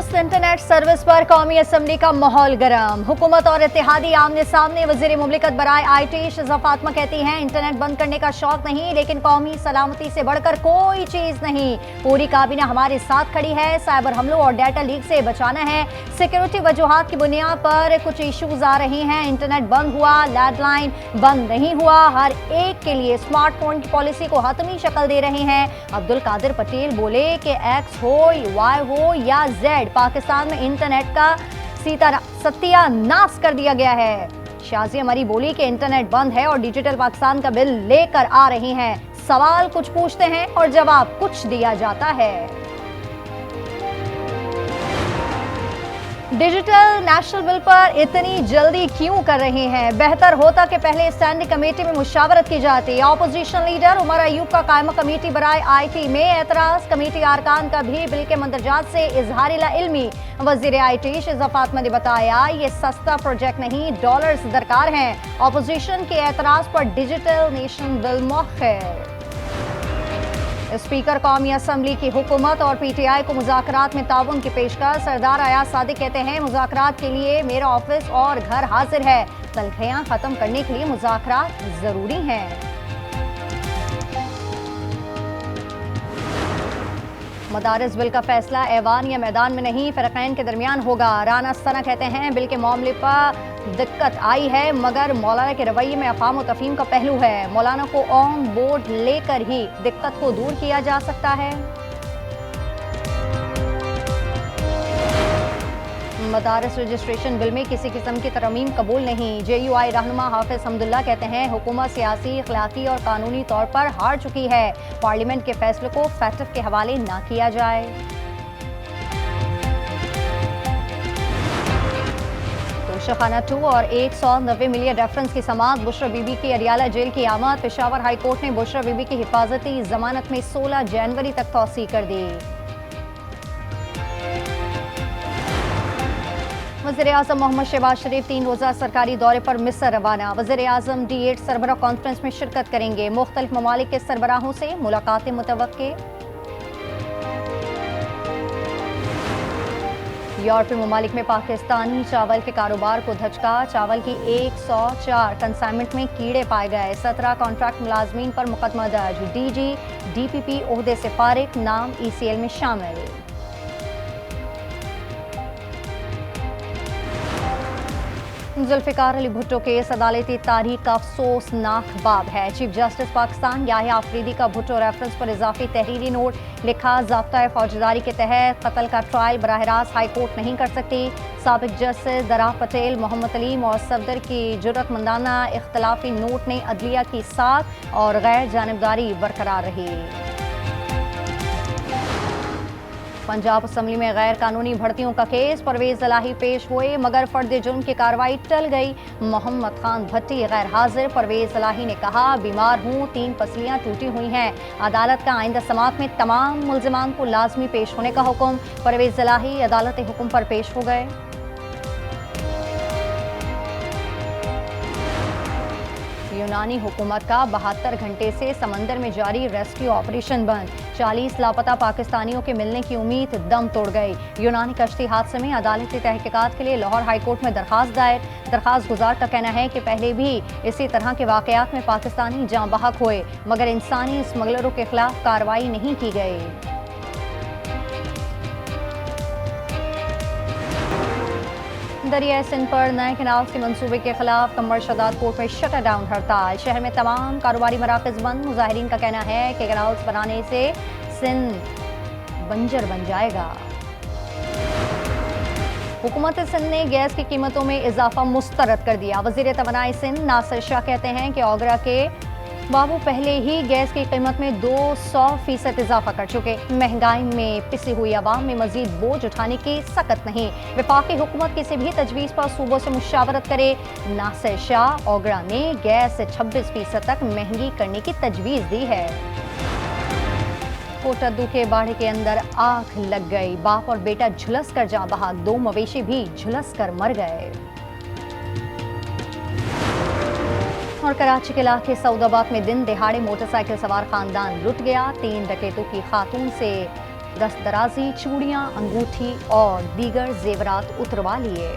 दुरुस्त internet service पर कौमी असम्बली का माहौल गर्म। हुकूमत और इत्तेहादी आमने सामने। वज़ीर मुमलिकत बराए IT शज़ा फातिमा कहती हैं, इंटरनेट बंद करने का शौक नहीं, लेकिन कौमी सलामती से बढ़कर कोई चीज नहीं। पूरी काबीना हमारे साथ खड़ी है। साइबर हमलों और डाटा लीक से बचाना है। सिक्योरिटी वजूहात की बुनियाद पर कुछ इशूज आ रहे हैं। इंटरनेट बंद हुआ, लैंडलाइन बंद नहीं हुआ। हर एक के लिए स्मार्टफोन की पॉलिसी को हतमी शक्ल दे रहे हैं। अब्दुल कादिर पटेल बोले कि X हो, Y हो या Z, पाकिस्तान में इंटरनेट का सत्यानाश कर दिया गया है। शाजिया मरी बोली कि इंटरनेट बंद है और डिजिटल पाकिस्तान का बिल लेकर आ रही हैं। सवाल कुछ पूछते हैं और जवाब कुछ दिया जाता है। डिजिटल नेशनल बिल पर इतनी जल्दी क्यों कर रहे हैं? बेहतर होता कि पहले स्टैंडिंग कमेटी में मुशावरत की जाती। ऑपोजिशन लीडर उमर अयूब का कायमा कमेटी बराए IT में एतराज। कमेटी अरकान का भी बिल के मंदरजात से इजहार इल्मी। वज़ीर IT शज़ा फातिमा ने बताया, ये सस्ता प्रोजेक्ट नहीं, डॉलर्स दरकार हैं। ऑपोजिशन के एतराज पर डिजिटल नेशन बिल मौखर। स्पीकर कौमी असम्बली की हुकूमत और PTI को मुज़ाकरात में ताउन की पेशकश। सरदार अयाज सादिक कहते हैं, मुज़ाकरात के लिए मेरा ऑफिस और घर हाजिर है। तलखियां खत्म करने के लिए मुज़ाकरात जरूरी हैं। मदारिस बिल का फैसला ऐवान या मैदान में नहीं, फ़रक़ैन के दरमियान होगा। राना सना कहते हैं, बिल के मामले पर दिक्कत आई है, मगर मौलाना के रवैये में अफ़ाम व तफ़हीम का पहलू है। मौलाना को ऑन बोर्ड लेकर ही दिक्कत को दूर किया जा सकता है। मदारिस रजिस्ट्रेशन बिल में किसी किस्म की तरमीम कबूल नहीं। JUI रहनुमा हाफिज हमदुल्ला कहते हैं, हुकूमत सियासी, अखलाकी और कानूनी तौर पर हार चुकी है। पार्लियामेंट के फैसले को फैटफ के हवाले ना किया जाए। तोशाखाना 2 और 190 मिलियन रेफरेंस की समाअत। बुशरा बीबी की अरियाला जेल की आमद। पेशावर हाई कोर्ट ने बुशरा बीबी की हिफाजती जमानत में 16 जनवरी तक तौसी कर दी। वज़ीर आज़म मोहम्मद शहबाज शरीफ 3 रोज़ा सरकारी दौरे पर मिस्र रवाना। वज़ीर आज़म D8 सरबराह कॉन्फ्रेंस में शिरकत करेंगे। मुख्तलिफ ममालिक के सरबराहों से मुलाकातें मुतवक्के। यूरोपीय ममालिक में पाकिस्तानी चावल के कारोबार को धचका। चावल की 104 कंसाइनमेंट में कीड़े पाए गए। 17 कॉन्ट्रैक्ट मुलाजमीन पर मुकदमा दर्ज। DG DPP ओहदे से फारिग, नाम ECL में शामिल। जुल्फ़िकार अली भुट्टो केस अदालती तारीख का अफसोसनाक बाब है। चीफ जस्टिस पाकिस्तान याहिया आफरीदी का भुट्टो रेफरेंस पर इजाफी तहरीरी नोट लिखा। ज़ाब्ता फौजदारी के तहत कत्ल का ट्रायल बराह रास्त हाई कोर्ट नहीं कर सकती। साबिक जस्टिस दरा पटेल, मोहम्मद अलीम और सफदर की जुर्रतमंदाना इख्तलाफी नोट ने अदलिया की साख और गैर जानिबदारी बरकरार रही। पंजाब असम्बली में गैर कानूनी भर्तियों का केस। परवेज इलाही पेश हुए, मगर फर्द जुर्म की कार्रवाई टल गई। मोहम्मद खान भट्टी गैर हाजिर। परवेज इलाही ने कहा, बीमार हूँ, 3 पसलियाँ टूटी हुई हैं। अदालत का आइंदा समाअत में तमाम मुल्जिमान को लाजमी पेश होने का हुक्म। परवेज इलाही अदालत हुक्म पर पेश हो गए। यूनानी हुकूमत का 72 घंटे से समंदर में जारी रेस्क्यू ऑपरेशन बंद। 40 लापता पाकिस्तानियों के मिलने की उम्मीद दम तोड़ गई। यूनानी कश्ती हादसे में अदालती तहकीकात के लिए लाहौर हाई कोर्ट में दरखास्त दायर। दरखास्त गुजार का कहना है कि पहले भी इसी तरह के वाकयात में पाकिस्तानी जाँ बहक हुए, मगर इंसानी स्मगलरों के खिलाफ कार्रवाई नहीं की गई। दरिया सिंध पर नए कैनाल के मंसूबे के खिलाफ कमर शदाद कोर्ट में शटर डाउन हड़ताल। शहर में तमाम कारोबारी मराकज बंद। मुजाहिरीन का कहना है कि कैनाल्स बनाने से सिंध बंजर बन जाएगा। हुकूमत सिंध ने गैस की कीमतों में इजाफा मुस्तरद कर दिया। वजीर तवानाई सिंध नासिर शाह कहते हैं कि ओगरा के बाबू पहले ही गैस की कीमत में 200% इजाफा कर चुके। महंगाई में पिसी हुई आवाम में मजीद बोझ उठाने की सकत नहीं। वफाकी हुकूमत किसी भी तजवीज़ पर सूबों से मुशावरत करे। नासिर शाह ओगरा ने गैस 26% तक महंगी करने की तजवीज़ दी है। कोटद्दू के बाड़े के अंदर आग लग गई। बाप और बेटा झुलस कर जाँ बहक। 2 मवेशी भी झुलस कर मर गए। और कराची के इलाके सऊदाबाद में दिन दिहाड़े मोटरसाइकिल सवार खानदान लुट गया। 3 डकैतों की खातून से दस्तदराजी, चूड़ियां, अंगूठी और दीगर जेवरात उतरवा लिए।